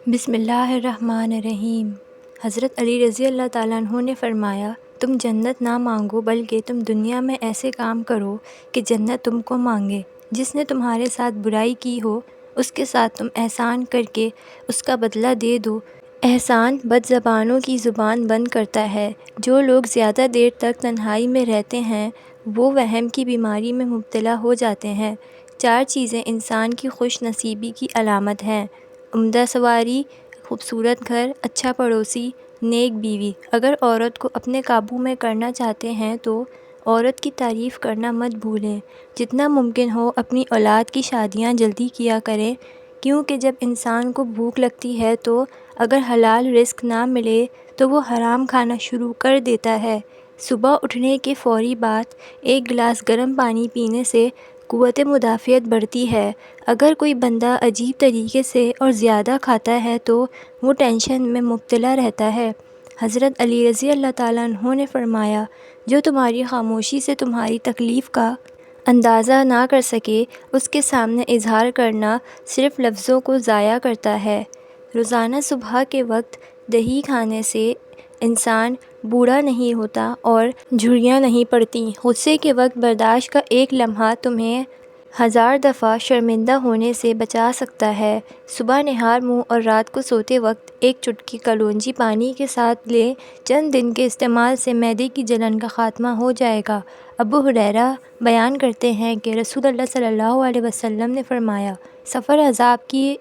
بسم اللہ الرحمن الرحیم۔ حضرت علی رضی اللہ تعالیٰ عنہ نے فرمایا، تم جنت نہ مانگو بلکہ تم دنیا میں ایسے کام کرو کہ جنت تم کو مانگے۔ جس نے تمہارے ساتھ برائی کی ہو اس کے ساتھ تم احسان کر کے اس کا بدلہ دے دو۔ احسان بد زبانوں کی زبان بند کرتا ہے۔ جو لوگ زیادہ دیر تک تنہائی میں رہتے ہیں وہ وہم کی بیماری میں مبتلا ہو جاتے ہیں۔ 4 چیزیں انسان کی خوش نصیبی کی علامت ہیں: عمدہ سواری، خوبصورت گھر، اچھا پڑوسی، نیک بیوی۔ اگر عورت کو اپنے قابو میں کرنا چاہتے ہیں تو عورت کی تعریف کرنا مت بھولیں۔ جتنا ممکن ہو اپنی اولاد کی شادیاں جلدی کیا کریں، کیونکہ جب انسان کو بھوک لگتی ہے تو اگر حلال رزق نہ ملے تو وہ حرام کھانا شروع کر دیتا ہے۔ صبح اٹھنے کے فوری بعد ایک گلاس گرم پانی پینے سے قوت مدافعت بڑھتی ہے۔ اگر کوئی بندہ عجیب طریقے سے اور زیادہ کھاتا ہے تو وہ ٹینشن میں مبتلا رہتا ہے۔ حضرت علی رضی اللہ تعالیٰ عنہ نے فرمایا، جو تمہاری خاموشی سے تمہاری تکلیف کا اندازہ نہ کر سکے اس کے سامنے اظہار کرنا صرف لفظوں کو ضائع کرتا ہے۔ روزانہ صبح کے وقت دہی کھانے سے انسان بوڑھا نہیں ہوتا اور جھریاں نہیں پڑتیں۔ غصے کے وقت برداشت کا ایک لمحہ تمہیں 1000 دفعہ شرمندہ ہونے سے بچا سکتا ہے۔ صبح نہار منہ اور رات کو سوتے وقت ایک چٹکی کلونجی پانی کے ساتھ لیں۔ چند دن کے استعمال سے معدے کی جلن کا خاتمہ ہو جائے گا۔ ابو ہریرہ بیان کرتے ہیں کہ رسول اللہ صلی اللہ علیہ وسلم نے فرمایا، سفر عذاب کی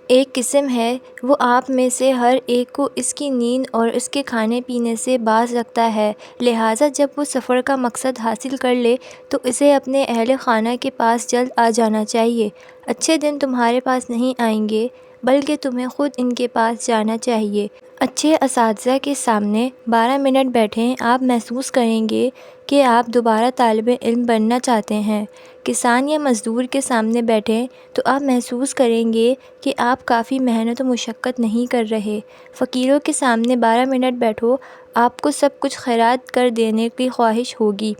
ایک قسم ہے، وہ آپ میں سے ہر ایک کو اس کی نیند اور اس کے کھانے پینے سے باز رکھتا ہے، لہٰذا جب وہ سفر کا مقصد حاصل کر لے تو اسے اپنے اہل خانہ کے پاس جلد آ جانا چاہیے۔ اچھے دن تمہارے پاس نہیں آئیں گے بلکہ تمہیں خود ان کے پاس جانا چاہیے۔ اچھے اساتذہ کے سامنے 12 منٹ بیٹھیں، آپ محسوس کریں گے کہ آپ دوبارہ طالب علم بننا چاہتے ہیں۔ کسان یا مزدور کے سامنے بیٹھیں تو آپ محسوس کریں گے کہ آپ کافی محنت و مشقت نہیں کر رہے۔ فقیروں کے سامنے 12 منٹ بیٹھو، آپ کو سب کچھ خیرات کر دینے کی خواہش ہوگی۔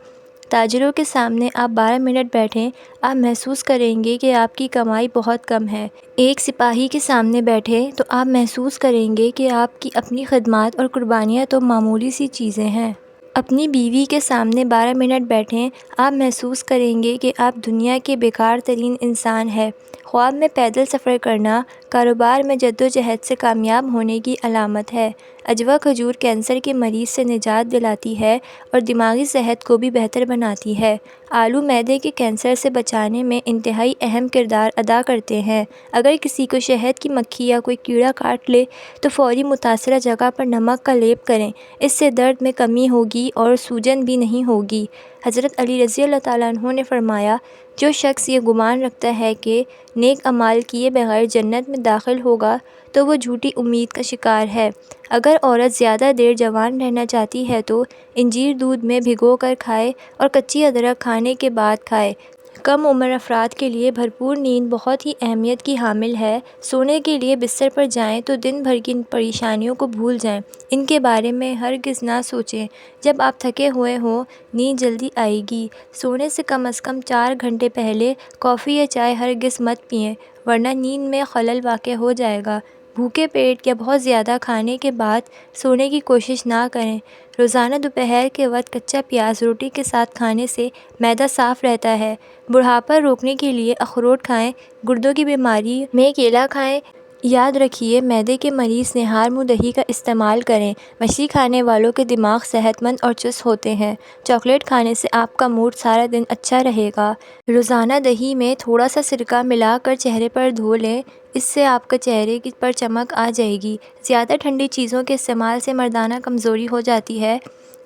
تاجروں کے سامنے آپ 12 منٹ بیٹھیں، آپ محسوس کریں گے کہ آپ کی کمائی بہت کم ہے۔ ایک سپاہی کے سامنے بیٹھیں تو آپ محسوس کریں گے کہ آپ کی اپنی خدمات اور قربانیاں تو معمولی سی چیزیں ہیں۔ اپنی بیوی کے سامنے 12 منٹ بیٹھیں، آپ محسوس کریں گے کہ آپ دنیا کے بیکار ترین انسان ہیں۔ خواب میں پیدل سفر کرنا کاروبار میں جدوجہد سے کامیاب ہونے کی علامت ہے۔ عجوہ کھجور کینسر کے مریض سے نجات دلاتی ہے اور دماغی صحت کو بھی بہتر بناتی ہے۔ آلو معدے کے کینسر سے بچانے میں انتہائی اہم کردار ادا کرتے ہیں۔ اگر کسی کو شہد کی مکھی یا کوئی کیڑا کاٹ لے تو فوری متاثرہ جگہ پر نمک کا لیپ کریں، اس سے درد میں کمی ہوگی اور سوجن بھی نہیں ہوگی۔ حضرت علی رضی اللہ تعالیٰ عنہ نے فرمایا، جو شخص یہ گمان رکھتا ہے کہ نیک اعمال کیے بغیر جنت میں داخل ہوگا تو وہ جھوٹی امید کا شکار ہے۔ اگر عورت زیادہ دیر جوان رہنا چاہتی ہے تو انجیر دودھ میں بھگو کر کھائے اور کچی ادرک کھانے کے بعد کھائے۔ کم عمر افراد کے لیے بھرپور نیند بہت ہی اہمیت کی حامل ہے۔ سونے کے لیے بستر پر جائیں تو دن بھر کی پریشانیوں کو بھول جائیں، ان کے بارے میں ہرگز نہ سوچیں۔ جب آپ تھکے ہوئے ہوں نیند جلدی آئے گی۔ سونے سے کم از کم 4 گھنٹے پہلے کافی یا چائے ہرگز مت پئیں ورنہ نیند میں خلل واقع ہو جائے گا۔ بھوکے پیٹ یا بہت زیادہ کھانے کے بعد سونے کی کوشش نہ کریں۔ روزانہ دوپہر کے وقت کچا پیاز روٹی کے ساتھ کھانے سے معدہ صاف رہتا ہے۔ بڑھاپا روکنے کے لیے اخروٹ کھائیں، گردوں کی بیماری میں کیلا کھائیں۔ یاد رکھیے، معدے کے مریض نہار منہ دہی کا استعمال کریں۔ مچھلی کھانے والوں کے دماغ صحت مند اور چست ہوتے ہیں۔ چاکلیٹ کھانے سے آپ کا موڈ سارا دن اچھا رہے گا۔ روزانہ دہی میں تھوڑا سا سرکہ ملا کر چہرے پر دھو لیں، اس سے آپ کے چہرے پر چمک آ جائے گی۔ زیادہ ٹھنڈی چیزوں کے استعمال سے مردانہ کمزوری ہو جاتی ہے۔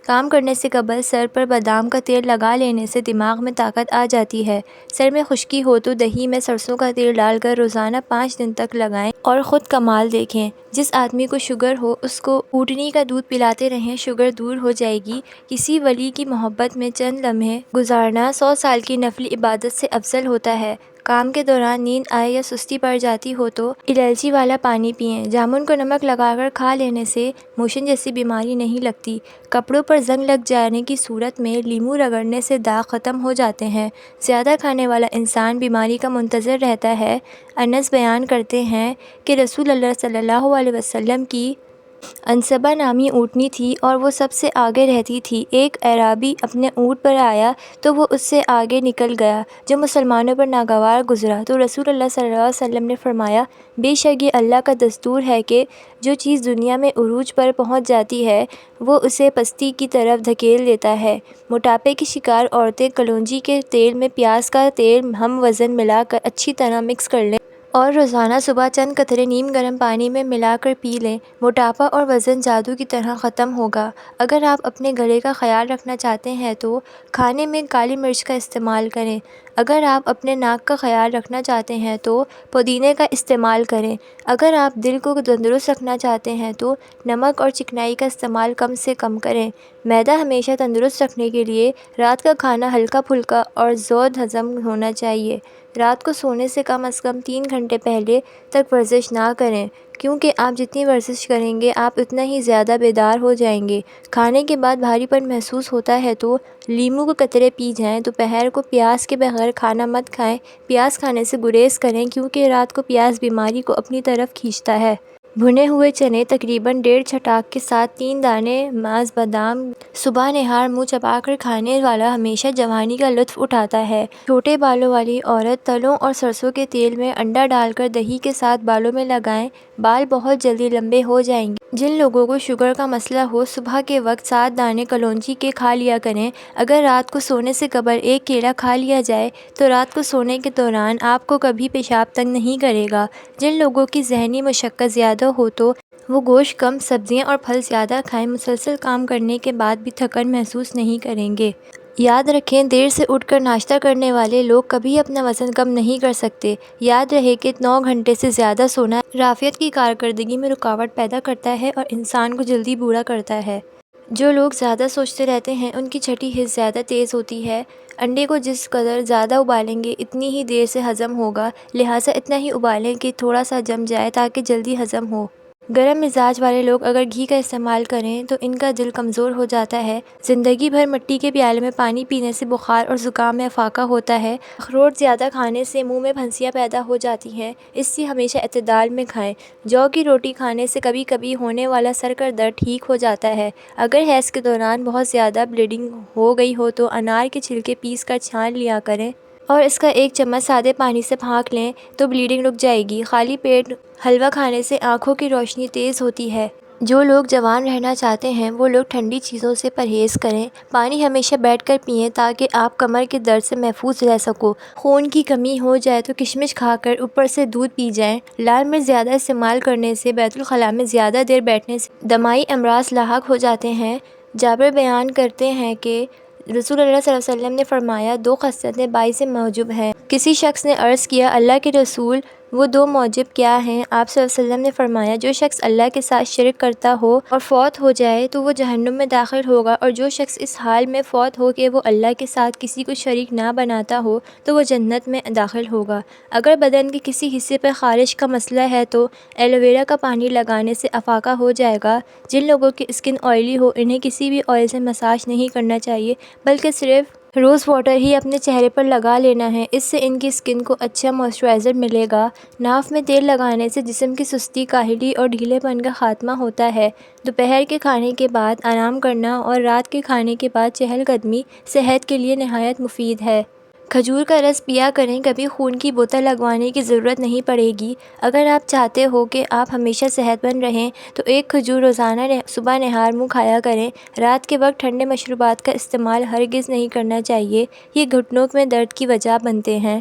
کام کرنے سے قبل سر پر بادام کا تیل لگا لینے سے دماغ میں طاقت آ جاتی ہے۔ سر میں خشکی ہو تو دہی میں سرسوں کا تیل ڈال کر روزانہ 5 دن تک لگائیں اور خود کمال دیکھیں۔ جس آدمی کو شوگر ہو اس کو اونٹنی کا دودھ پلاتے رہیں، شوگر دور ہو جائے گی۔ کسی ولی کی محبت میں چند لمحے گزارنا 100 سال کی نفلی عبادت سے افضل ہوتا ہے۔ کام کے دوران نیند آئے یا سستی پڑ جاتی ہو تو الائچی والا پانی پئیں۔ جامن کو نمک لگا کر کھا لینے سے موشن جیسی بیماری نہیں لگتی۔ کپڑوں پر زنگ لگ جانے کی صورت میں لیموں رگڑنے سے داغ ختم ہو جاتے ہیں۔ زیادہ کھانے والا انسان بیماری کا منتظر رہتا ہے۔ انس بیان کرتے ہیں کہ رسول اللہ صلی اللہ علیہ وسلم کی انصبہ نامی اونٹنی تھی اور وہ سب سے آگے رہتی تھی۔ ایک اعرابی اپنے اونٹ پر آیا تو وہ اس سے آگے نکل گیا، جو مسلمانوں پر ناگوار گزرا تو رسول اللہ صلی اللہ علیہ وسلم نے فرمایا، بے شک یہ اللہ کا دستور ہے کہ جو چیز دنیا میں عروج پر پہنچ جاتی ہے وہ اسے پستی کی طرف دھکیل دیتا ہے۔ موٹاپے کی شکار عورتیں کلونجی کے تیل میں پیاز کا تیل ہم وزن ملا کر اچھی طرح مکس کر لیں اور روزانہ صبح چند قطرے نیم گرم پانی میں ملا کر پی لیں۔ موٹاپا اور وزن جادو کی طرح ختم ہوگا۔ اگر آپ اپنے گلے کا خیال رکھنا چاہتے ہیں تو کھانے میں کالی مرچ کا استعمال کریں۔ اگر آپ اپنے ناک کا خیال رکھنا چاہتے ہیں تو پودینے کا استعمال کریں۔ اگر آپ دل کو تندرست رکھنا چاہتے ہیں تو نمک اور چکنائی کا استعمال کم سے کم کریں۔ معدہ ہمیشہ تندرست رکھنے کے لیے رات کا کھانا ہلکا پھلکا اور زود ہضم ہونا چاہیے۔ رات کو سونے سے کم از کم 3 گھنٹے پہلے تک ورزش نہ کریں، کیونکہ آپ جتنی ورزش کریں گے آپ اتنا ہی زیادہ بیدار ہو جائیں گے۔ کھانے کے بعد بھاری پن محسوس ہوتا ہے تو لیموں کے قطرے پی جائیں۔ دوپہر کو پیاز کے بغیر کھانا مت کھائیں۔ پیاز کھانے سے گریز کریں کیونکہ رات کو پیاز بیماری کو اپنی طرف کھینچتا ہے۔ بھنے ہوئے چنے تقریباً 1.5 چھٹاک کے ساتھ 3 دانے ماز بادام صبح نہار منہ چبا کر کھانے والا ہمیشہ جوانی کا لطف اٹھاتا ہے۔ چھوٹے بالوں والی عورت تلوں اور سرسوں کے تیل میں انڈا ڈال کر دہی کے ساتھ بالوں میں لگائیں، بال بہت جلدی لمبے ہو جائیں گے۔ جن لوگوں کو شوگر کا مسئلہ ہو صبح کے وقت 7 دانے کلونجی کے کھا لیا کریں۔ اگر رات کو سونے سے قبل 1 کیلا کھا لیا جائے تو رات کو سونے کے دوران آپ کو کبھی پیشاب تنگ نہیں کرے گا۔ جن لوگوں کی ذہنی مشقت زیادہ ہو تو وہ گوشت کم، سبزیاں اور پھل زیادہ کھائیں۔ مسلسل کام کرنے کے بعد بھی تھکن محسوس نہیں کریں گے۔ یاد رکھیں، دیر سے اٹھ کر ناشتہ کرنے والے لوگ کبھی اپنا وزن کم نہیں کر سکتے۔ یاد رہے کہ 9 گھنٹے سے زیادہ سونا رافعیت کی کارکردگی میں رکاوٹ پیدا کرتا ہے اور انسان کو جلدی بوڑھا کرتا ہے۔ جو لوگ زیادہ سوچتے رہتے ہیں ان کی چھٹی حس زیادہ تیز ہوتی ہے۔ انڈے کو جس قدر زیادہ ابالیں گے اتنی ہی دیر سے ہضم ہوگا، لہٰذا اتنا ہی ابالیں کہ تھوڑا سا جم جائے تاکہ جلدی ہضم ہو۔ گرم مزاج والے لوگ اگر گھی کا استعمال کریں تو ان کا دل کمزور ہو جاتا ہے۔ زندگی بھر مٹی کے پیالے میں پانی پینے سے بخار اور زکام میں افاقہ ہوتا ہے۔ اخروٹ زیادہ کھانے سے منہ میں پھنسیاں پیدا ہو جاتی ہیں، اس لیے ہمیشہ اعتدال میں کھائیں۔ جو کی روٹی کھانے سے کبھی کبھی ہونے والا سر کا درد ٹھیک ہو جاتا ہے۔ اگر حیض کے دوران بہت زیادہ بلیڈنگ ہو گئی ہو تو انار کے چھلکے پیس کر چھان لیا کریں اور اس کا 1 چمچ سادے پانی سے پھانک لیں تو بلیڈنگ رک جائے گی۔ خالی پیٹ حلوہ کھانے سے آنکھوں کی روشنی تیز ہوتی ہے۔ جو لوگ جوان رہنا چاہتے ہیں وہ لوگ ٹھنڈی چیزوں سے پرہیز کریں۔ پانی ہمیشہ بیٹھ کر پئیں تاکہ آپ کمر کے درد سے محفوظ رہ سکو۔ خون کی کمی ہو جائے تو کشمش کھا کر اوپر سے دودھ پی جائیں۔ لال مرچ زیادہ استعمال کرنے سے بیت الخلاء میں زیادہ دیر بیٹھنے سے دمائی امراض لاحق ہو جاتے ہیں۔ جابر بیان کرتے ہیں کہ رسول اللہ صلی اللہ علیہ وسلم نے فرمایا، 2 خصلتیں باعث موجب ہیں۔ کسی شخص نے عرض کیا، اللہ کے رسول، وہ 2 موجب کیا ہیں؟ آپ صلی اللہ علیہ وسلم نے فرمایا، جو شخص اللہ کے ساتھ شرک کرتا ہو اور فوت ہو جائے تو وہ جہنم میں داخل ہوگا، اور جو شخص اس حال میں فوت ہو کہ وہ اللہ کے ساتھ کسی کو شریک نہ بناتا ہو تو وہ جنت میں داخل ہوگا۔ اگر بدن کے کسی حصے پر خارش کا مسئلہ ہے تو ایلو ویرا کا پانی لگانے سے افاقہ ہو جائے گا۔ جن لوگوں کی اسکن آئلی ہو انہیں کسی بھی آئل سے مساج نہیں کرنا چاہیے بلکہ صرف روز واٹر ہی اپنے چہرے پر لگا لینا ہے، اس سے ان کی اسکن کو اچھا موئسچرائزر ملے گا۔ ناف میں تیل لگانے سے جسم کی سستی، کاہلی اور ڈھیلے پن کا خاتمہ ہوتا ہے۔ دوپہر کے کھانے کے بعد آرام کرنا اور رات کے کھانے کے بعد چہل قدمی صحت کے لیے نہایت مفید ہے۔ کھجور کا رس پیا کریں، کبھی خون کی بوتل لگوانے کی ضرورت نہیں پڑے گی۔ اگر آپ چاہتے ہو کہ آپ ہمیشہ صحت مند رہیں تو 1 کھجور روزانہ صبح نہار منہ کھایا کریں۔ رات کے وقت ٹھنڈے مشروبات کا استعمال ہرگز نہیں کرنا چاہیے، یہ گھٹنوں میں درد کی وجہ بنتے ہیں۔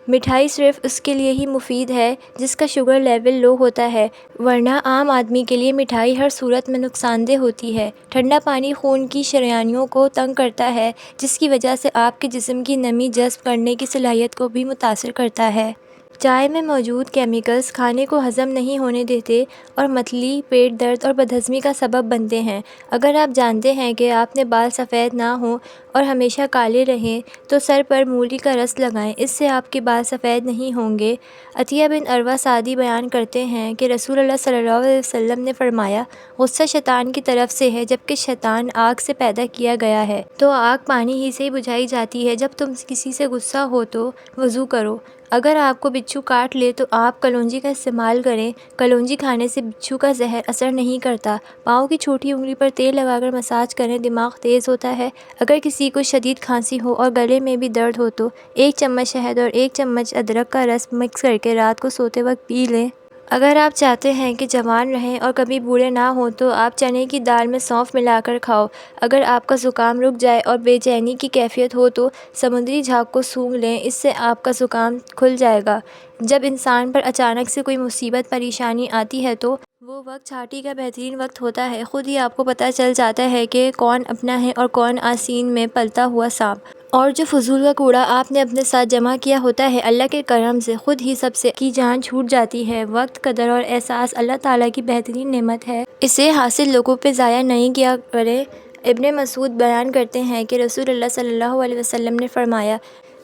مٹھائی صرف اس کے لیے ہی مفید ہے جس کا شوگر لیول لو ہوتا ہے، ورنہ عام آدمی کے لیے مٹھائی ہر صورت میں نقصان دہ ہوتی ہے۔ ٹھنڈا پانی خون کی شریانوں کو تنگ کرتا ہے، جس کی وجہ سے آپ کے جسم کی نمی جذب کرنے کی صلاحیت کو بھی متاثر کرتا ہے۔ چائے میں موجود کیمیکلز کھانے کو ہضم نہیں ہونے دیتے اور متلی، پیٹ درد اور بدہضمی کا سبب بنتے ہیں۔ اگر آپ جانتے ہیں کہ آپ نے بال سفید نہ ہوں اور ہمیشہ کالے رہیں تو سر پر مولی کا رس لگائیں، اس سے آپ کے بال سفید نہیں ہوں گے۔ عطیہ بن عروہ سعدی بیان کرتے ہیں کہ رسول اللہ صلی اللہ علیہ وسلم نے فرمایا، غصہ شیطان کی طرف سے ہے، جبکہ شیطان آگ سے پیدا کیا گیا ہے تو آگ پانی ہی سے بجھائی جاتی ہے۔ جب تم کسی سے غصہ ہو تو وضو کرو۔ اگر آپ کو بچھو کاٹ لے تو آپ کلونجی کا استعمال کریں۔ کلونجی کھانے سے بچھو کا زہر اثر نہیں کرتا۔ پاؤں کی چھوٹی انگلی پر تیل لگا کر مساج کریں، دماغ تیز ہوتا ہے۔ اگر کسی کو شدید کھانسی ہو اور گلے میں بھی درد ہو تو 1 چمچ شہد اور 1 چمچ ادرک کا رس مکس کرکے رات کو سوتے وقت پی لیں۔ اگر آپ چاہتے ہیں کہ جوان رہیں اور کبھی بوڑھے نہ ہوں تو آپ چنے کی دال میں سونف ملا کر کھاؤ۔ اگر آپ کا زکام رک جائے اور بے چینی کی کیفیت ہو تو سمندری جھاگ کو سونگھ لیں، اس سے آپ کا زکام کھل جائے گا۔ جب انسان پر اچانک سے کوئی مصیبت پریشانی آتی ہے تو وہ وقت چھاٹی کا بہترین وقت ہوتا ہے۔ خود ہی آپ کو پتہ چل جاتا ہے کہ کون اپنا ہے اور کون آستین میں پلتا ہوا سانپ۔ اور جو فضول کا کوڑا آپ نے اپنے ساتھ جمع کیا ہوتا ہے، اللہ کے کرم سے خود ہی سب سے کی جان چھوٹ جاتی ہے۔ وقت قدر اور احساس اللہ تعالیٰ کی بہترین نعمت ہے، اسے حاصل لوگوں پہ ضائع نہیں کیا کریں۔ ابن مسعود بیان کرتے ہیں کہ رسول اللہ صلی اللہ علیہ وسلم نے فرمایا،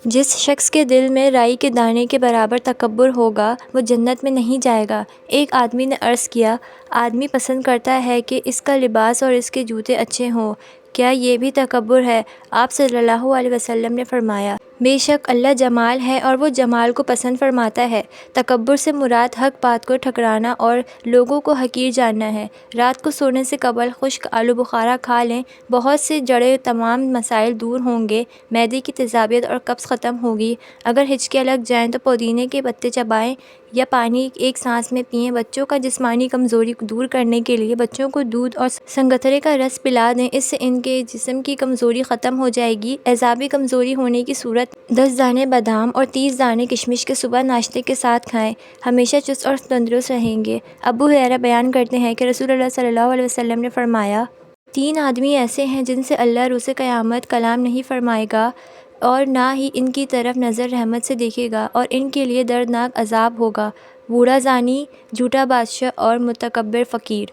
جس شخص کے دل میں رائی کے دانے کے برابر تکبر ہوگا وہ جنت میں نہیں جائے گا۔ ایک آدمی نے عرض کیا، آدمی پسند کرتا ہے کہ اس کا لباس اور اس کے جوتے اچھے ہوں، کیا یہ بھی تکبر ہے؟ آپ صلی اللہ علیہ وسلم نے فرمایا، بے شک اللہ جمال ہے اور وہ جمال کو پسند فرماتا ہے۔ تکبر سے مراد حق بات کو ٹھکرانا اور لوگوں کو حقیر جاننا ہے۔ رات کو سونے سے قبل خشک آلو بخارا کھا لیں، بہت سے جڑے تمام مسائل دور ہوں گے، معدے کی تیزابیت اور قبض ختم ہوگی۔ اگر ہچکیاں لگ جائیں تو پودینے کے پتے چبائیں یا پانی ایک سانس میں پئیں۔ بچوں کا جسمانی کمزوری دور کرنے کے لیے بچوں کو دودھ اور سنگترے کا رس پلا دیں، اس سے ان کے جسم کی کمزوری ختم ہو جائے گی۔ اعصابی کمزوری ہونے کی صورت 10 دانے بادام اور 30 دانے کشمش کے صبح ناشتے کے ساتھ کھائیں، ہمیشہ چست اور تندرست رہیں گے۔ ابو ہریرہ بیان کرتے ہیں کہ رسول اللہ صلی اللہ علیہ وسلم نے فرمایا، 3 آدمی ایسے ہیں جن سے اللہ روز قیامت کلام نہیں فرمائے گا اور نہ ہی ان کی طرف نظر رحمت سے دیکھے گا، اور ان کے لیے دردناک عذاب ہوگا، بوڑھا زانی، جھوٹا بادشاہ اور متکبر فقیر۔